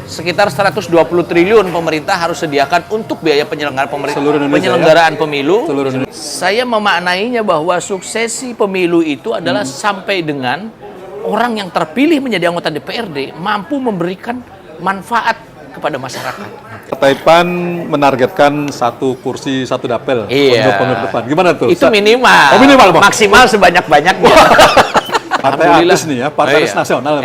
sekitar 120 triliun pemerintah harus sediakan untuk biaya penyelenggaraan ya? pemilu. Saya memaknainya bahwa suksesi pemilu itu adalah sampai dengan orang yang terpilih menjadi anggota DPRD mampu memberikan manfaat kepada masyarakat. Partai PAN menargetkan 1 kursi 1 dapil untuk pemilu depan. Gimana tuh? Itu minimal. Oh, minimal, Bang. Maksimal sebanyak-banyaknya. Partai artis nih ya, partai artis nasional.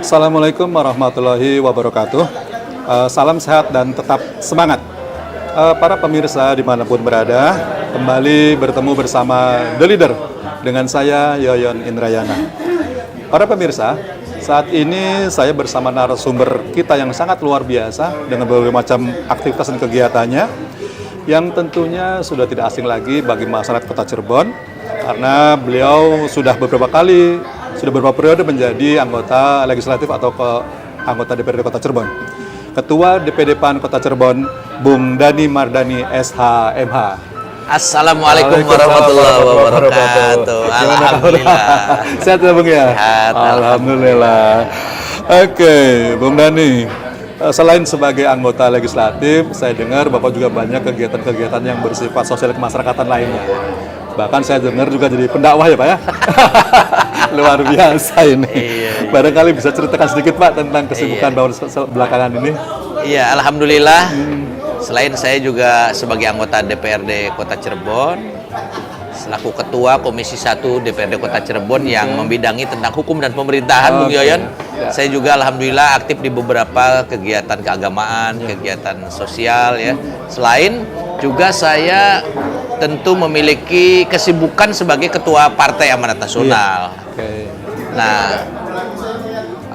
Assalamualaikum warahmatullahi wabarakatuh. Salam sehat dan tetap semangat. Para pemirsa dimanapun berada, kembali bertemu bersama The Leader dengan saya Yoyon Indrayana. Para pemirsa, saat ini saya bersama narasumber kita yang sangat luar biasa dengan berbagai macam aktivitas dan kegiatannya yang tentunya sudah tidak asing lagi bagi masyarakat Kota Cirebon karena beliau sudah beberapa periode menjadi anggota legislatif atau anggota DPRD Kota Cirebon. Ketua DPD PAN Kota Cirebon, Bung Dhani Mardhani SH.MH. Assalamualaikum warahmatullahi wabarakatuh. Alhamdulillah. Sehat ya Bung ya? Sehat. Alhamdulillah. Oke, Bung Dhani. Selain sebagai anggota legislatif, saya dengar Bapak juga banyak kegiatan-kegiatan yang bersifat sosial kemasyarakatan lainnya. Bahkan saya dengar juga jadi pendakwah ya Pak ya? Luar biasa ini. Iya. Barangkali bisa ceritakan sedikit Pak tentang kesibukan Bapak belakangan ini. Iya, Alhamdulillah. Selain saya juga sebagai anggota DPRD Kota Cirebon, selaku Ketua Komisi 1 DPRD Kota Cirebon yang membidangi tentang hukum dan pemerintahan, Bung Yoyon. Saya juga Alhamdulillah aktif di beberapa kegiatan keagamaan, kegiatan sosial ya. Selain juga saya tentu memiliki kesibukan sebagai Ketua Partai Amanat Nasional. Nah,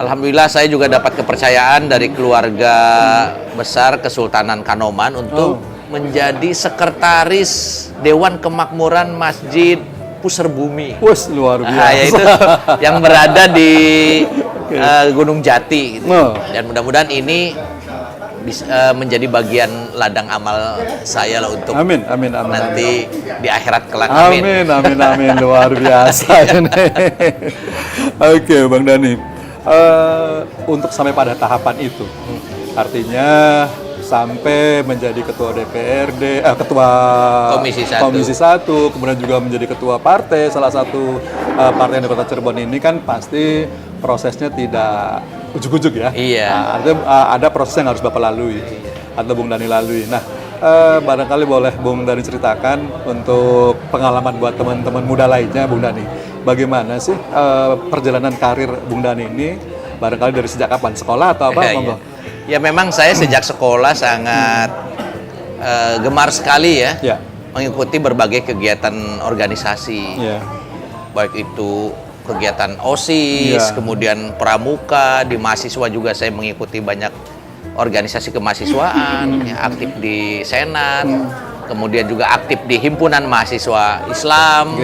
Alhamdulillah saya juga dapat kepercayaan dari keluarga besar Kesultanan Kanoman untuk menjadi sekretaris Dewan Kemakmuran Masjid Pusar Bumi. Wes luar biasa. Nah, yaitu yang berada di Gunung Jati. Gitu. Dan mudah-mudahan ini bisa menjadi bagian ladang amal saya lah untuk amin. nanti di akhirat kelak. Amin. Amin. Luar biasa ini. Oke, Bang Dhani. Untuk sampai pada tahapan itu, artinya sampai menjadi ketua DPRD, ketua Komisi 1, kemudian juga menjadi ketua partai, salah satu partai di Kota Cirebon ini kan pasti prosesnya tidak ujuk-ujuk ya. Iya. Artinya ada proses yang harus Bapak lalui, atau Bung Dhani lalui. Nah, barangkali boleh Bung Dhani ceritakan untuk pengalaman buat teman-teman muda lainnya, Bung Dhani. Bagaimana sih perjalanan karir Bung Dhani ini? Barangkali dari sejak kapan? Sekolah atau apa? Ya memang saya sejak sekolah sangat gemar sekali ya mengikuti berbagai kegiatan organisasi. Baik itu kegiatan OSIS, kemudian pramuka, di mahasiswa juga saya mengikuti banyak organisasi kemahasiswaan, aktif di Senat, kemudian juga aktif di Himpunan Mahasiswa Islam.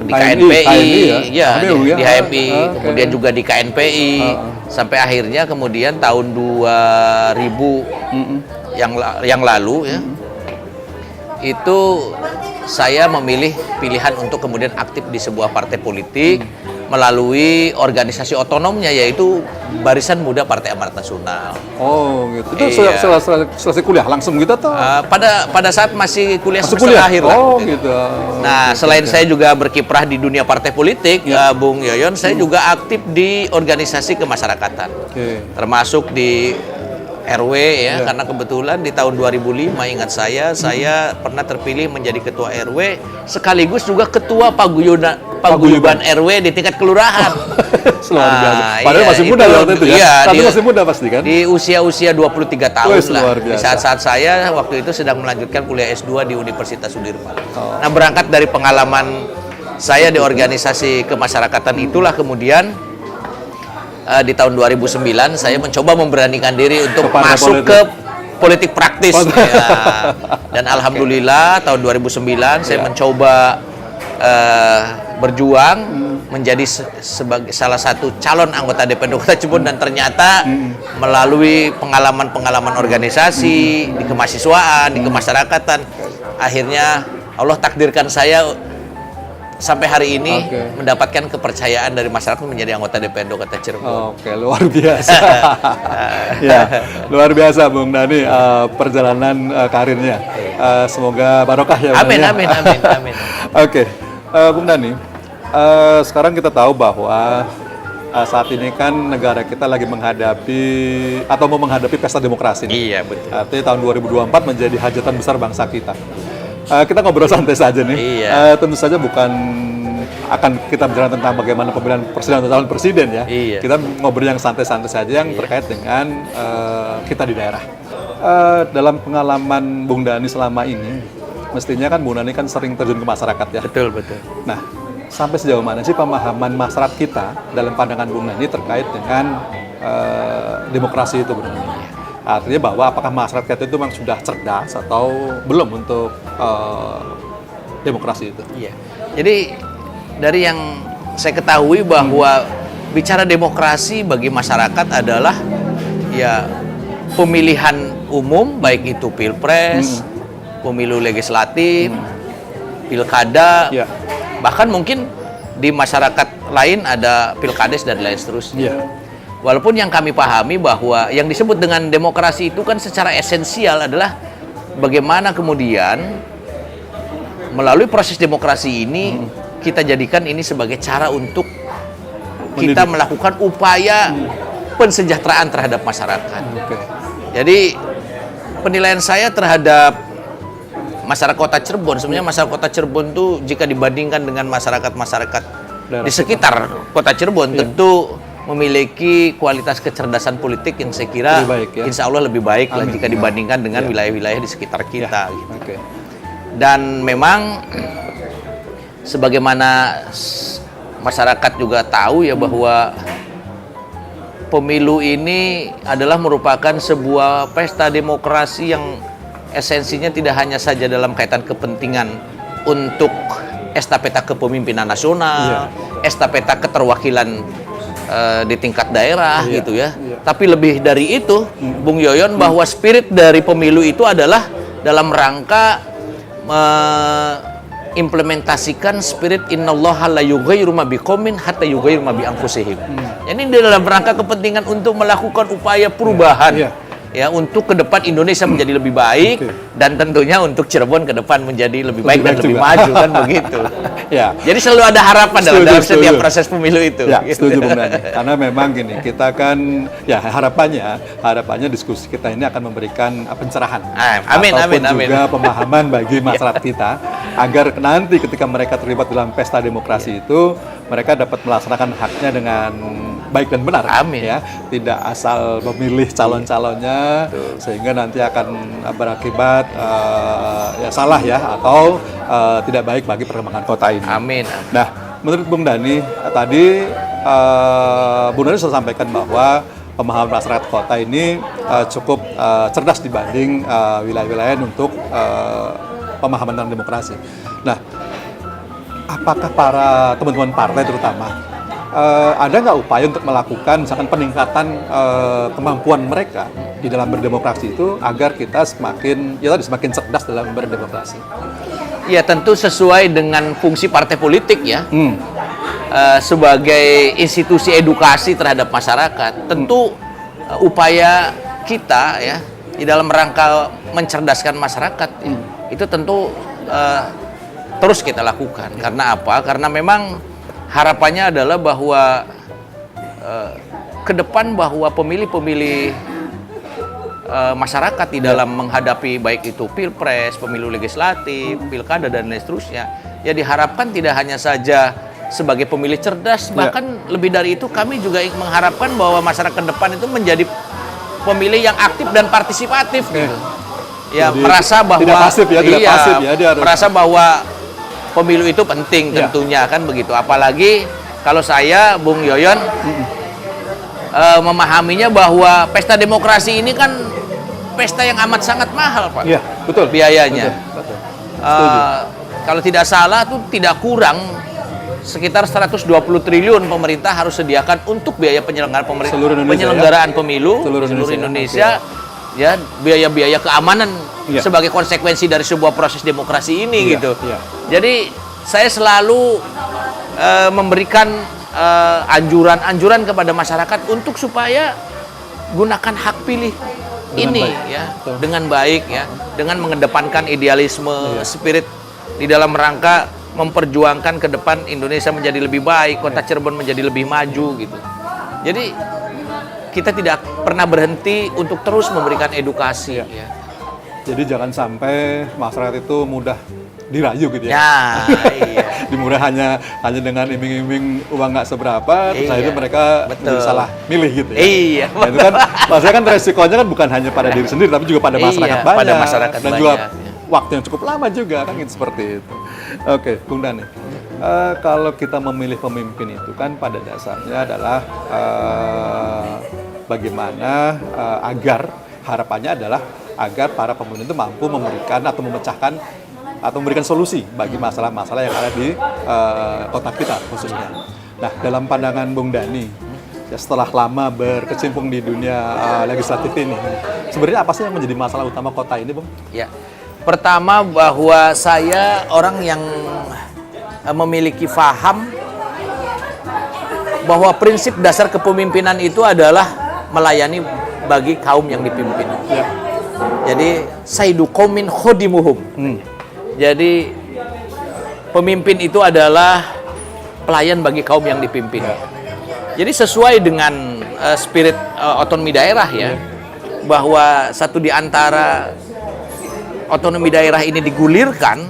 Di KNPI, di HMI, kemudian juga di KNPI, sampai akhirnya kemudian tahun 2000 yang lalu ya, itu saya memilih pilihan untuk kemudian aktif di sebuah partai politik melalui organisasi otonomnya, yaitu Barisan Muda Partai Amanat Nasional. Oh gitu. Itu selesai kuliah langsung gitu atau? Pada saat masih kuliah semester akhir lah. Oh gitu. Nah, selain saya juga berkiprah di dunia partai politik, Bung Yoyon, saya juga aktif di organisasi kemasyarakatan. Termasuk di RW ya, karena kebetulan di tahun 2005 ingat saya pernah terpilih menjadi ketua RW sekaligus juga ketua paguyuban RW di tingkat kelurahan. Padahal masih muda waktu itu ya. Iya, tapi masih muda pasti kan? Di usia 23 tahun lah. Di saat-saat saya waktu itu sedang melanjutkan kuliah S2 di Universitas Sudirman. Nah, berangkat dari pengalaman saya di organisasi kemasyarakatan itulah kemudian di tahun 2009 saya mencoba memberanikan diri untuk masuk ke politik praktis. Dan alhamdulillah tahun 2009 saya mencoba berjuang menjadi sebagai salah satu calon anggota DPRD Kota Cirebon, dan ternyata melalui pengalaman-pengalaman organisasi di kemahasiswaan, di kemasyarakatan, akhirnya Allah takdirkan saya sampai hari ini mendapatkan kepercayaan dari masyarakat menjadi anggota DPRD Kota Cirebon. Oke, luar biasa. Ya, luar biasa Bung Dhani perjalanan karirnya. Semoga barokah ya. Amin, amin, amin, amin. Oke, Bung Dhani, sekarang kita tahu bahwa saat ini kan negara kita lagi menghadapi atau mau menghadapi pesta demokrasi. Iya, betul. Artinya tahun 2024 menjadi hajatan besar bangsa kita. Kita ngobrol santai saja nih. Iya. Tentu saja bukan akan kita bicara tentang bagaimana pemilihan presiden atau calon presiden ya. Iya. Kita ngobrol yang santai-santai saja yang terkait dengan kita di daerah. Dalam pengalaman Bung Dhani selama ini, mestinya kan Bung Dhani kan sering terjun ke masyarakat ya. Betul, betul. Nah, sampai sejauh mana sih pemahaman masyarakat kita dalam pandangan Bung Dhani terkait dengan demokrasi itu, Bung Dhani? Artinya bahwa apakah masyarakat itu memang sudah cerdas atau belum untuk demokrasi itu? Iya. Jadi dari yang saya ketahui bahwa bicara demokrasi bagi masyarakat adalah ya pemilihan umum, baik itu pilpres, pemilu legislatif, pilkada, bahkan mungkin di masyarakat lain ada pilkades dan lain seterusnya. Walaupun yang kami pahami bahwa yang disebut dengan demokrasi itu kan secara esensial adalah bagaimana kemudian melalui proses demokrasi ini kita jadikan ini sebagai cara untuk kita melakukan upaya pensejahteraan terhadap masyarakat. Jadi penilaian saya terhadap masyarakat Kota Cirebon, sebenarnya masyarakat Kota Cirebon itu jika dibandingkan dengan masyarakat-masyarakat di sekitar Kota Cirebon tentu memiliki kualitas kecerdasan politik yang saya kira insya Allah lebih baik lah jika dibandingkan dengan wilayah-wilayah di sekitar kita. Gitu. Dan memang sebagaimana masyarakat juga tahu ya bahwa pemilu ini adalah merupakan sebuah pesta demokrasi yang esensinya tidak hanya saja dalam kaitan kepentingan untuk estafeta kepemimpinan nasional, estafeta keterwakilan di tingkat daerah gitu ya. Tapi lebih dari itu, Bung Yoyon, bahwa spirit dari pemilu itu adalah dalam rangka implementasikan spirit innallaha la yughayyiru ma biqaumin hatta yughayyiru ma bi anfusihim. Ini dalam rangka kepentingan untuk melakukan upaya perubahan. Ya, untuk ke depan Indonesia menjadi lebih baik dan tentunya untuk Cirebon ke depan menjadi lebih baik dan lebih maju kan begitu. Jadi selalu ada harapan dalam setiap proses pemilu itu. Setuju Bung Dhani. Karena memang gini, kita kan ya harapannya diskusi kita ini akan memberikan pencerahan. Amin. Juga pemahaman bagi masyarakat kita agar nanti ketika mereka terlibat dalam pesta demokrasi itu mereka dapat melaksanakan haknya dengan baik dan benar. Ya, tidak asal memilih calon-calonnya sehingga nanti akan berakibat ya salah ya atau tidak baik bagi perkembangan kota ini. Amin. Nah, menurut Bung Dhani tadi Bung Dhani sudah sampaikan bahwa pemahaman masyarakat kota ini cukup cerdas dibanding wilayah-wilayah untuk pemahaman tentang demokrasi. Nah, apakah para teman-teman partai terutama ada nggak upaya untuk melakukan misalkan peningkatan kemampuan mereka di dalam berdemokrasi itu agar kita semakin cerdas dalam berdemokrasi? Ya tentu sesuai dengan fungsi partai politik ya. Sebagai institusi edukasi terhadap masyarakat, tentu upaya kita ya di dalam rangka mencerdaskan masyarakat itu tentu terus kita lakukan. Karena apa? Karena memang harapannya adalah bahwa ke depan bahwa pemilih-pemilih masyarakat di dalam menghadapi baik itu pilpres, pemilu legislatif, pilkada dan lain seterusnya, ya diharapkan tidak hanya saja sebagai pemilih cerdas, bahkan lebih dari itu kami juga mengharapkan bahwa masyarakat ke depan itu menjadi pemilih yang aktif dan partisipatif gitu. Ya, jadi, merasa bahwa tidak pasif ya, tidak pasif ya, dia harus merasa bahwa pemilu itu penting tentunya kan begitu. Apalagi kalau saya, Bung Yoyon, memahaminya bahwa pesta demokrasi ini kan pesta yang amat sangat mahal, Pak. Iya, betul. Biayanya. Betul. Kalau tidak salah tuh tidak kurang sekitar 120 triliun pemerintah harus sediakan untuk biaya penyelenggaraan pemilu seluruh Indonesia. Ya, biaya-biaya keamanan sebagai konsekuensi dari sebuah proses demokrasi ini gitu. Jadi saya selalu memberikan anjuran kepada masyarakat untuk supaya gunakan hak pilih dengan baik ya, dengan mengedepankan idealisme, spirit di dalam rangka memperjuangkan ke depan Indonesia menjadi lebih baik, kota Cirebon menjadi lebih maju gitu. Jadi kita tidak pernah berhenti untuk terus memberikan edukasi. Ya. Jadi jangan sampai masyarakat itu mudah dirayu gitu ya. Iya. Dimurah hanya dengan iming-iming uang nggak seberapa, terus akhirnya mereka salah milih gitu ya. Iya. Nah, itu kan maksudnya kan resikonya kan bukan hanya pada diri sendiri tapi juga pada masyarakat banyak. Pada masyarakat dan juga waktu yang cukup lama juga kan gitu, seperti itu. Oke, Bung Dhani. Kalau kita memilih pemimpin itu kan pada dasarnya adalah bagaimana agar harapannya adalah agar para pemimpin itu mampu memberikan atau memecahkan atau memberikan solusi bagi masalah-masalah yang ada di kota kita khususnya. Nah, dalam pandangan Bung Dhani, ya setelah lama berkecimpung di dunia legislatif ini, sebenarnya apa sih yang menjadi masalah utama kota ini, Bung? Ya, pertama bahwa saya orang yang memiliki faham bahwa prinsip dasar kepemimpinan itu adalah melayani bagi kaum yang dipimpin. Ya. Jadi sayyidu qaumin khodimuhum. Jadi pemimpin itu adalah pelayan bagi kaum yang dipimpin. Jadi sesuai dengan spirit otonomi daerah ya, bahwa satu di antara otonomi daerah ini digulirkan,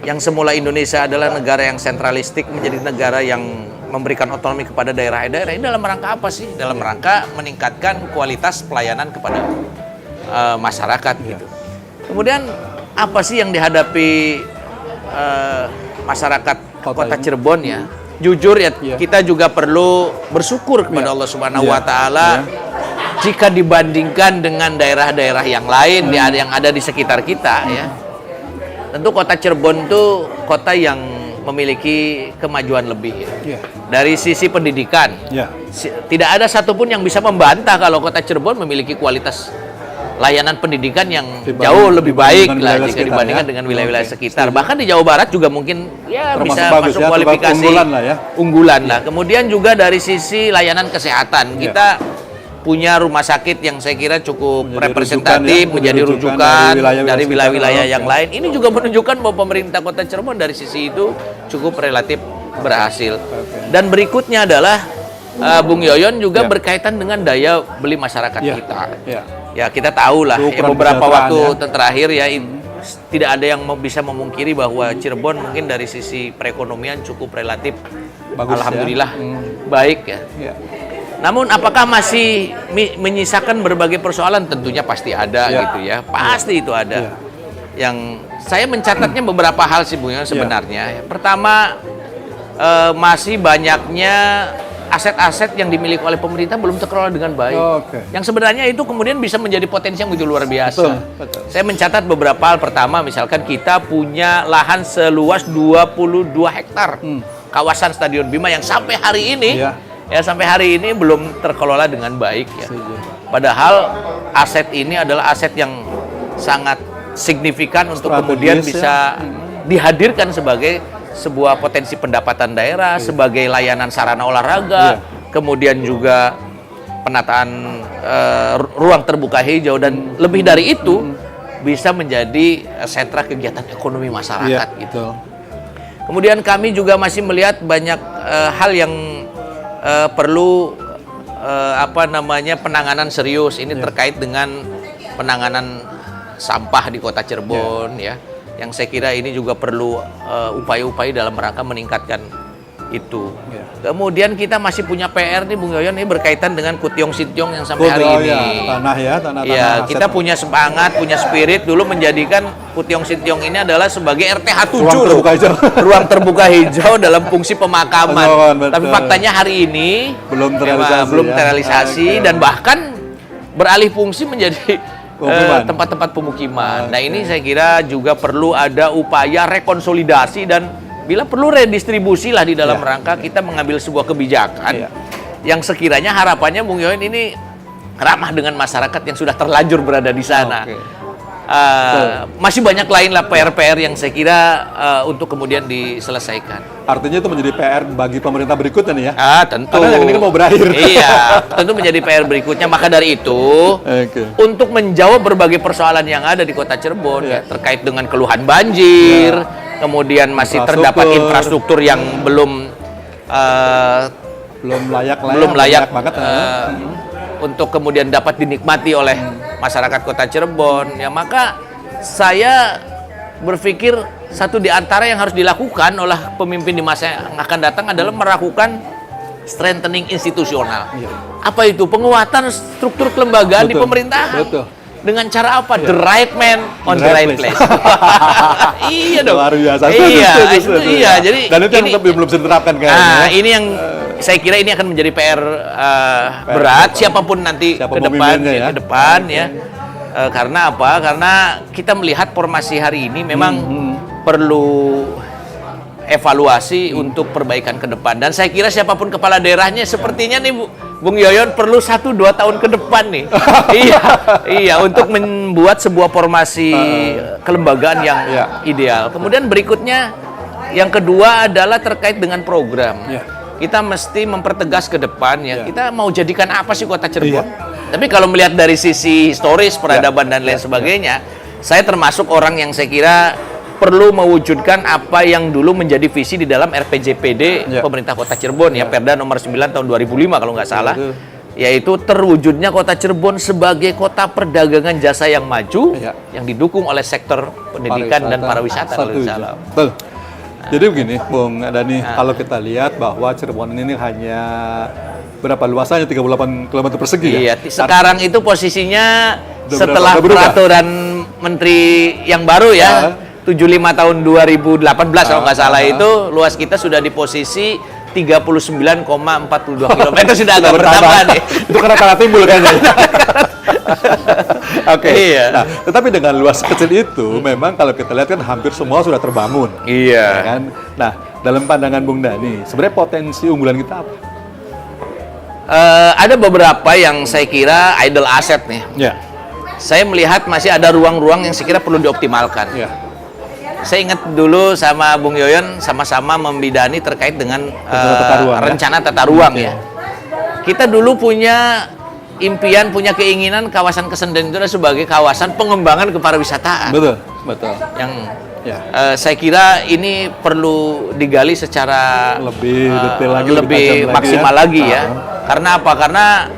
yang semula Indonesia adalah negara yang sentralistik menjadi negara yang memberikan otonomi kepada daerah-daerah. Ini dalam rangka apa sih? Dalam rangka meningkatkan kualitas pelayanan kepada masyarakat gitu. Kemudian apa sih yang dihadapi masyarakat Kota Cirebon ya? Jujur ya, kita juga perlu bersyukur kepada Allah Subhanahu wa taala jika dibandingkan dengan daerah-daerah yang lain yang ada di sekitar kita ya. Tentu Kota Cirebon itu kota yang memiliki kemajuan lebih ya. Dari sisi pendidikan. Tidak ada satupun yang bisa membantah kalau Kota Cirebon memiliki kualitas layanan pendidikan yang jauh lebih baik lah jika dibandingkan dengan wilayah-wilayah sekitar. Bahkan di Jawa Barat juga mungkin ya bisa masuk kualifikasi unggulan lah. Kemudian juga dari sisi layanan kesehatan, kita punya rumah sakit yang saya kira cukup representatif, menjadi rujukan dari wilayah-wilayah yang lain. Ini juga menunjukkan bahwa pemerintah Kota Cirebon dari sisi itu cukup relatif berhasil. Dan berikutnya adalah Bung Yoyon juga berkaitan dengan daya beli masyarakat kita. Ya kita tahu lah ya, beberapa waktu terakhir ya tidak ada yang bisa memungkiri bahwa Cirebon mungkin dari sisi perekonomian cukup relatif bagus, alhamdulillah baik ya. Namun apakah masih menyisakan berbagai persoalan? Tentunya pasti ada gitu ya. Pasti itu ada. Yang saya mencatatnya beberapa hal sih Bung sebenarnya. Pertama masih banyaknya aset-aset yang dimiliki oleh pemerintah belum terkelola dengan baik. Yang sebenarnya itu kemudian bisa menjadi potensi yang begitu luar biasa. Betul. Saya mencatat beberapa hal. Pertama, misalkan kita punya lahan seluas 22 hektar kawasan Stadion Bima yang sampai hari ini belum terkelola dengan baik ya. Padahal aset ini adalah aset yang sangat signifikan untuk kemudian bisa dihadirkan sebagai sebuah potensi pendapatan daerah, sebagai layanan sarana olahraga, kemudian juga penataan ruang terbuka hijau, dan lebih dari itu bisa menjadi sentra kegiatan ekonomi masyarakat gitu. Kemudian kami juga masih melihat banyak hal yang perlu penanganan serius. Ini terkait dengan penanganan sampah di Kota Cirebon ya. Yang saya kira ini juga perlu upaya-upaya dalam rangka meningkatkan itu. Kemudian kita masih punya PR nih Bung Yoyon, ini berkaitan dengan Kutyong Sintyong yang sampai hari ini. Tanah kita punya semangat, punya spirit dulu menjadikan Kutyong Sintyong ini adalah sebagai RTH 7 ruang terbuka hijau dalam fungsi pemakaman. Tapi faktanya hari ini belum terrealisasi dan bahkan beralih fungsi menjadi tempat-tempat pemukiman. Nah ini saya kira juga perlu ada upaya rekonsolidasi dan bila perlu redistribusi lah di dalam rangka kita mengambil sebuah kebijakan yang sekiranya harapannya Bung Yoyon ini ramah dengan masyarakat yang sudah terlanjur berada di sana. Masih banyak lain lah PR-PR yang saya kira untuk kemudian diselesaikan. Artinya itu menjadi PR bagi pemerintah berikutnya nih ya? Tentu. Karena yang ini kan mau berakhir. Iya, tentu menjadi PR berikutnya. Maka dari itu, untuk menjawab berbagai persoalan yang ada di Kota Cirebon terkait dengan keluhan banjir, kemudian masih terdapat infrastruktur yang belum layak banget untuk kemudian dapat dinikmati oleh masyarakat Kota Cirebon, ya maka saya berpikir satu di antara yang harus dilakukan oleh pemimpin di masa yang akan datang adalah melakukan strengthening institusional. Apa itu? Penguatan struktur kelembagaan di pemerintahan. Dengan cara apa? The right man on the right place. Iya dong. Luar biasa. Iya. Jadi dan itu yang belum bisa diterapkan kayaknya. Ini yang saya kira ini akan menjadi PR berat siapapun nanti ke depan ya. Karena apa? Karena kita melihat formasi hari ini memang perlu evaluasi untuk perbaikan ke depan. Dan saya kira siapapun kepala daerahnya sepertinya nih Bung Yoyon perlu 1-2 tahun ke depan nih. Iya, untuk membuat sebuah formasi kelembagaan yang ideal. Kemudian berikutnya yang kedua adalah terkait dengan program. Kita mesti mempertegas ke depan ya. Kita mau jadikan apa sih Kota Cirebon? Tapi kalau melihat dari sisi historis, peradaban dan lain sebagainya, saya termasuk orang yang saya kira perlu mewujudkan apa yang dulu menjadi visi di dalam RPJPD pemerintah Kota Cirebon Perda nomor 9 tahun 2005 kalau nggak salah, yaitu terwujudnya Kota Cirebon sebagai kota perdagangan jasa yang maju yang didukung oleh sektor pendidikan dan pariwisata. Jadi begini, Bung Dhani, kalau kita lihat bahwa Cirebon ini hanya berapa luasannya 38 km persegi ya? Sekarang itu posisinya setelah peraturan Menteri yang baru 75 tahun 2018 kalau nggak salah itu luas kita sudah di posisi 39,42 km sudah agak bertambah nih. Itu karena timbul kayaknya. Nah, tetapi dengan luas kecil itu memang kalau kita lihat kan hampir semua sudah terbangun. Ya kan? Nah, dalam pandangan Bung Dhani, sebenarnya potensi unggulan kita apa? Ada beberapa yang saya kira idle asset nih. Saya melihat masih ada ruang-ruang yang saya kira perlu dioptimalkan. Saya ingat dulu sama Bung Yoyon sama-sama membidani terkait dengan rencana tata ruang ya. Kita dulu punya impian, punya keinginan kawasan Kesenden itu sebagai kawasan pengembangan kepariwisataan. Betul. Yang saya kira ini perlu digali secara lebih detail lagi, lebih maksimal lagi ya. Karena apa? Karena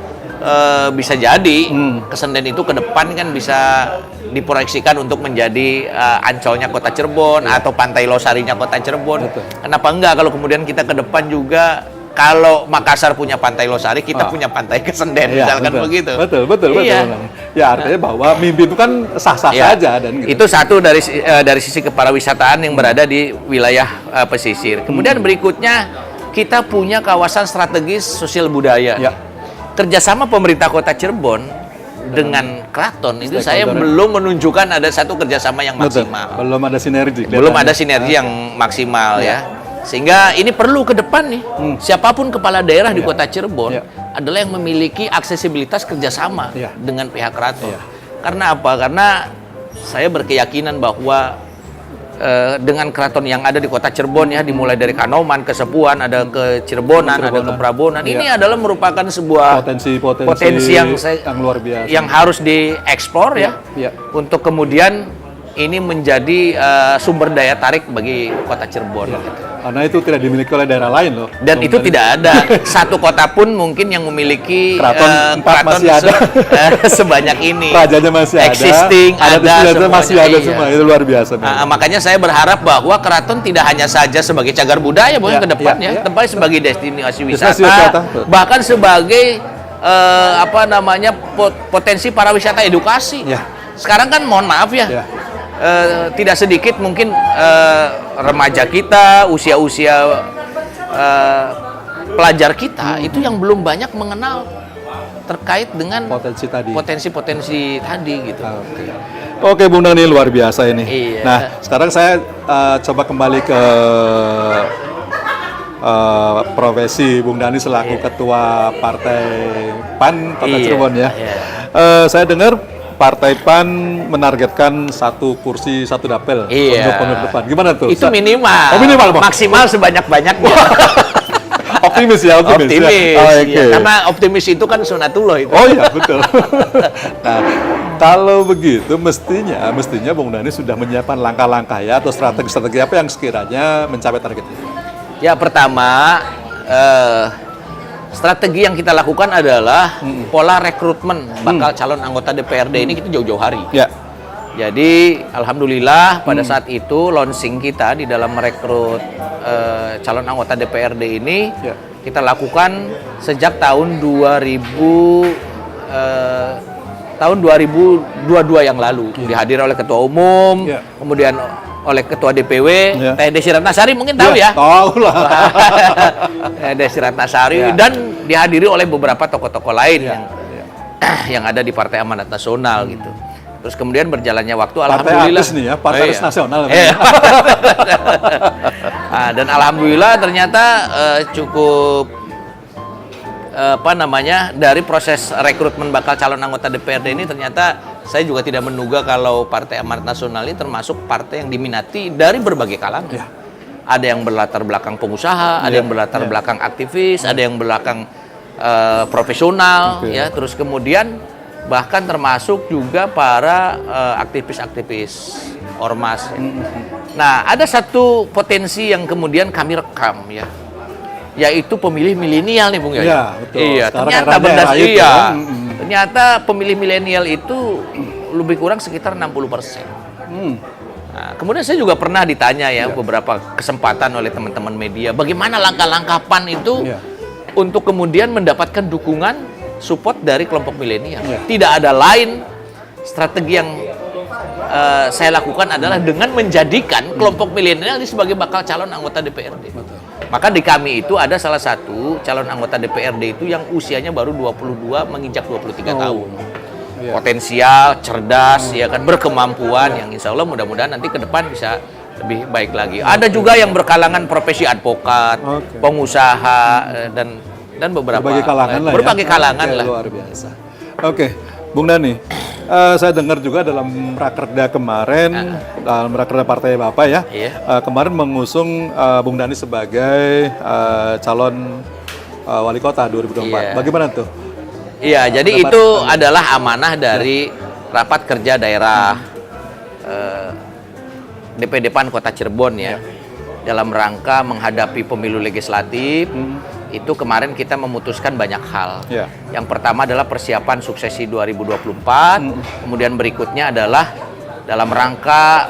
bisa jadi Kesenden itu ke depan kan bisa diproyeksikan untuk menjadi Ancolnya Kota Cirebon atau Pantai Losarinya Kota Cirebon. Kenapa enggak kalau kemudian kita ke depan juga kalau Makassar punya Pantai Losari, kita punya Pantai Kesenden, misalkan begitu. Betul. Ya artinya bahwa mimpi itu kan sah-sah saja dan gitu. Itu satu dari sisi kepariwisataan yang berada di wilayah pesisir. Kemudian berikutnya kita punya kawasan strategis sosial budaya. Kerjasama pemerintah Kota Cirebon dengan keraton itu saya belum menunjukkan ada satu kerjasama yang maksimal. Belum ada sinergi. Belum ada sinergi yang maksimal ya. Sehingga ini perlu ke depan nih. Siapapun kepala daerah di Kota Cirebon adalah yang memiliki aksesibilitas kerjasama dengan pihak keraton. Karena apa? Karena saya berkeyakinan bahwa dengan keraton yang ada di Kota Cirebon ya, dimulai dari Kanoman, Kesepuan, ada ke Cirebonan, ada ke Prabonan. Ini adalah merupakan sebuah potensi yang luar biasa, yang harus dieksplor untuk kemudian ini menjadi sumber daya tarik bagi Kota Cirebon. Karena itu tidak dimiliki oleh daerah lain loh. Dan itu tidak ada satu kota pun mungkin yang memiliki keraton masih ada sebanyak ini. Rajanya masih ada. Existing ada masih ada semua. Itu luar biasa. Makanya saya berharap bahwa keraton tidak hanya saja sebagai cagar budaya ke depannya, tapi sebagai destinasi wisata, bahkan sebagai potensi pariwisata edukasi. Sekarang kan mohon maaf ya. Tidak sedikit mungkin remaja kita, usia-usia pelajar kita itu yang belum banyak mengenal terkait dengan potensi-potensi tadi gitu. Oke, Bung Dani, luar biasa ini. Iya. Nah, sekarang saya coba kembali ke profesi Bung Dani selaku ketua Partai PAN Kota Cirebon ya. Iya. Saya dengar Partai PAN menargetkan 1 kursi 1 dapil untuk pemilu depan. Gimana tuh? Itu minimal. Oh, minimal, Bang. Maksimal sebanyak-banyaknya. Optimis ya, optimis. Optimis. Ya. Oh, Ya, okay. karena optimis itu kan sunatullah itu. Oh iya, betul. Nah, kalau begitu mestinya Bung Dani sudah menyiapkan langkah-langkah ya atau strategi-strategi apa yang sekiranya mencapai target itu. Ya, pertama strategi yang kita lakukan adalah pola rekrutmen bakal calon anggota DPRD ini kita jauh-jauh hari. Ya. Jadi alhamdulillah pada saat itu launching kita di dalam merekrut calon anggota DPRD ini kita lakukan sejak tahun 2022 yang lalu. Dihadiri oleh ketua umum, kemudian oleh ketua DPW, Teh Desi Ratnasari mungkin tahu ya. Tahu lah. Desi Ratnasari dan dihadiri oleh beberapa tokoh-tokoh lain yang ada di Partai Amanat Nasional gitu. Terus kemudian berjalannya waktu, alhamdulillah. Partai nih ya, Partai Nasional. Nah, dan alhamdulillah ternyata cukup dari proses rekrutmen bakal calon anggota DPRD ini ternyata saya juga tidak menduga kalau Partai Amanat Nasional ini termasuk partai yang diminati dari berbagai kalangan. Ada yang berlatar belakang pengusaha, ada yang berlatar belakang aktivis, ada yang belakang profesional, ya. Terus kemudian bahkan termasuk juga para aktivis-aktivis ormas. Ya. Nah, ada satu potensi yang kemudian kami rekam ya, yaitu pemilih milenial nih Bung Yoyo. Iya, betul. Iya, ternyata ternyata pemilih milenial itu lebih kurang sekitar 60%. Nah, kemudian saya juga pernah ditanya ya beberapa kesempatan oleh teman-teman media, bagaimana langkah-langkah PAN itu untuk kemudian mendapatkan dukungan support dari kelompok milenial. Tidak ada lain strategi yang saya lakukan adalah dengan menjadikan kelompok milenial ini sebagai bakal calon anggota DPRD. Maka di kami itu ada salah satu calon anggota DPRD itu yang usianya baru 22 menginjak 23 tahun. Potensial, cerdas, ya kan, berkemampuan yang insya Allah mudah-mudahan nanti ke depan bisa lebih baik lagi. Ada juga yang berkalangan profesi advokat, pengusaha dan beberapa berbagai kalangan lah. Luar biasa. Oke, Bung Dani, saya dengar juga dalam rakerda kemarin, dalam rakerda partai Bapak ya, kemarin mengusung Bung Dani sebagai calon wali kota 2024. Bagaimana tuh? Iya, jadi itu adalah amanah dari rapat kerja daerah DPD PAN Kota Cirebon ya. Dalam rangka menghadapi pemilu legislatif, itu kemarin kita memutuskan banyak hal. Yang pertama adalah persiapan suksesi 2024, kemudian berikutnya adalah dalam rangka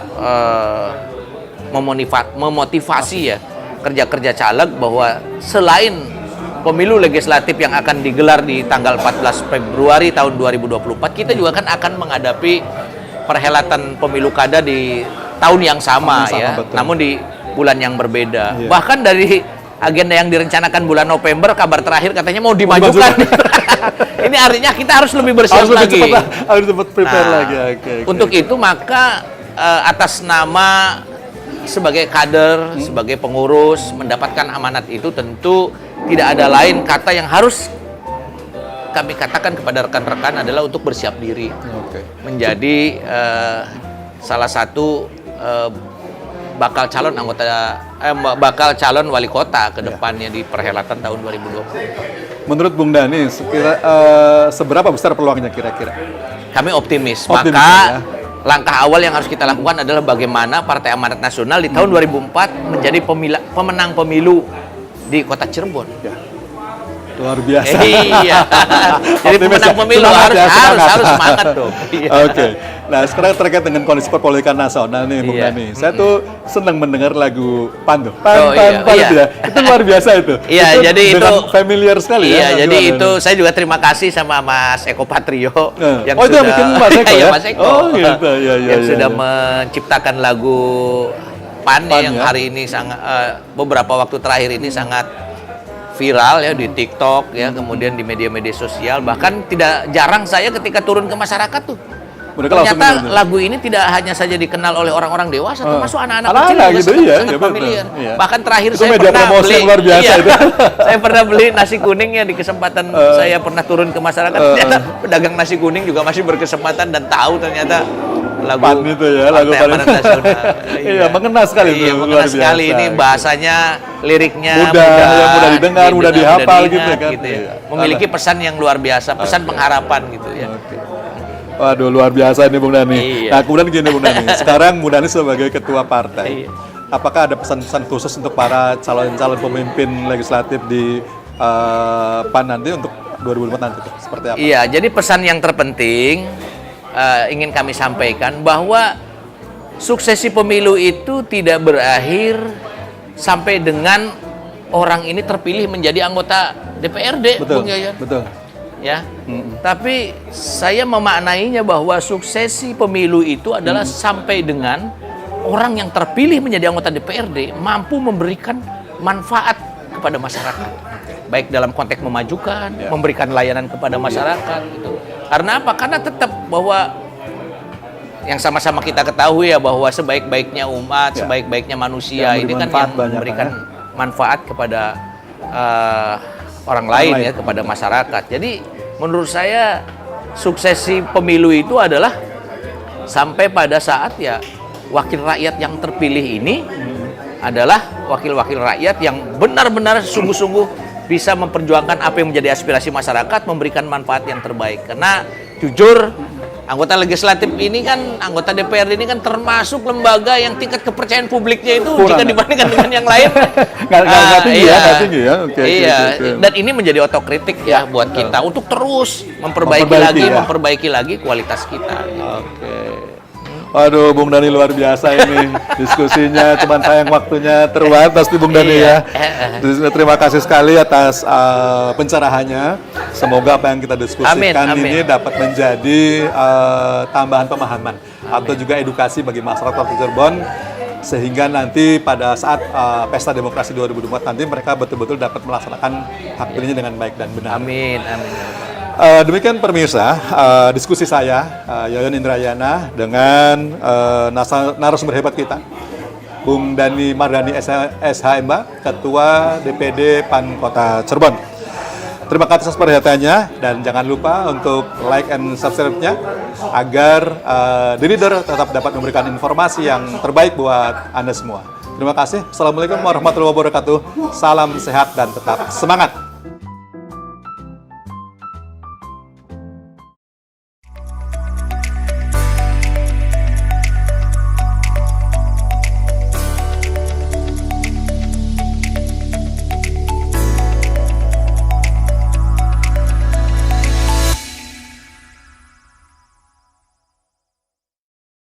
memotivasi ya kerja-kerja caleg bahwa selain pemilu legislatif yang akan digelar di tanggal 14 Februari tahun 2024, kita juga akan menghadapi perhelatan pemilu kada di tahun yang sama ya, betul. Namun di bulan yang berbeda. Bahkan dari agenda yang direncanakan bulan November, kabar terakhir katanya mau dimajukan. Ini artinya kita harus lebih bersiap lagi. Harus cepat prepare lagi. Untuk itu maka atas nama sebagai kader, sebagai pengurus mendapatkan amanat itu tentu tidak ada lain kata yang harus kami katakan kepada rekan-rekan adalah untuk bersiap diri menjadi salah satu bakal calon wali kota ke depannya di perhelatan tahun 2020. Menurut Bung Dani, seberapa besar peluangnya kira-kira? Kami optimis. Maka langkah awal yang harus kita lakukan adalah bagaimana Partai Amanat Nasional di tahun 2004 menjadi pemenang pemilu di Kota Cirebon. Luar biasa. Iya. Jadi pemenang pemilu harus semangat dong. Oke. Nah, sekarang terkait dengan kondisi perpolitikan nasional nih, Bung Dani. Saya tuh senang mendengar lagu PAN tuh. PAN itu ya. Itu luar biasa itu. Iya, jadi itu familiar sekali ya. Iya, jadi itu saya juga terima kasih sama Mas Eko Patrio yang sudah yang bikin Mas Eko ya. Mas Eko. Oh, gitu. Yang sudah menciptakan lagu PAN yang hari ini sangat beberapa waktu terakhir ini sangat viral ya di TikTok ya, kemudian di media-media sosial. Bahkan tidak jarang saya ketika turun ke masyarakat tuh ternyata lagu ini tidak hanya saja dikenal oleh orang-orang dewasa, termasuk anak-anak kecil juga gitu, sangat familiar. Iya. Bahkan terakhir itu saya pernah beli, luar biasa itu. Saya pernah beli nasi kuning ya di kesempatan saya pernah turun ke masyarakat. Ternyata pedagang nasi kuning juga masih berkesempatan dan tahu ternyata lagu PAN itu ya, lagu Amanat Nasional. Iya, mengena sekali itu. Iya, mengena sekali ini bahasanya, liriknya mudah didengar, mudah dihafal gitu kan. Gitu ya. Memiliki pesan yang luar biasa, pesan pengharapan gitu ya. Waduh, luar biasa ini Bung Dhani. Nah, kemudian gini Bung Dhani, sekarang Bung Dhani sebagai ketua partai, apakah ada pesan-pesan khusus untuk para calon-calon pemimpin legislatif di PAN nanti untuk 2024 nanti? Seperti apa? Iya, jadi pesan yang terpenting ingin kami sampaikan bahwa suksesi pemilu itu tidak berakhir sampai dengan orang ini terpilih menjadi anggota DPRD, betul, Bung Yayan. Betul. Ya, tapi saya memaknainya bahwa suksesi pemilu itu adalah sampai dengan orang yang terpilih menjadi anggota DPRD mampu memberikan manfaat kepada masyarakat, baik dalam konteks memajukan, memberikan layanan kepada masyarakat. Gitu. Karena apa? Karena tetap bahwa yang sama-sama kita ketahui ya bahwa sebaik-baiknya umat, sebaik-baiknya manusia ini kan yang memberikan manfaat kepada orang lain ya, kepada masyarakat. Jadi menurut saya suksesi pemilu itu adalah sampai pada saat ya wakil rakyat yang terpilih ini adalah wakil-wakil rakyat yang benar-benar sungguh-sungguh bisa memperjuangkan apa yang menjadi aspirasi masyarakat, memberikan manfaat yang terbaik. Karena jujur anggota legislatif ini kan, anggota DPRD ini kan termasuk lembaga yang tingkat kepercayaan publiknya itu jika dibandingkan dengan yang lain nggak tinggi ya. Iya. Dan ini menjadi otokritik ya buat kita untuk terus memperbaiki lagi kualitas kita. Waduh, Bung Dhani luar biasa ini diskusinya. Cuman sayang waktunya terbatas nih Bung Dhani ya. Terima kasih sekali atas pencerahannya. Semoga apa yang kita diskusikan ini dapat menjadi tambahan pemahaman atau juga edukasi bagi masyarakat Cirebon, sehingga nanti pada saat Pesta Demokrasi 2024 nanti mereka betul-betul dapat melaksanakan hak pilihnya dengan baik dan benar. Amin. Demikian pemirsa, diskusi saya, Yayan Indrayana, dengan narasumber hebat kita, Bung Dhani Mardhani SHMA, Ketua DPD PAN Kota Cirebon. Terima kasih atas perhatiannya, dan jangan lupa untuk like and subscribe-nya, agar The Leader tetap dapat memberikan informasi yang terbaik buat Anda semua. Terima kasih. Assalamualaikum warahmatullahi wabarakatuh. Salam sehat dan tetap semangat.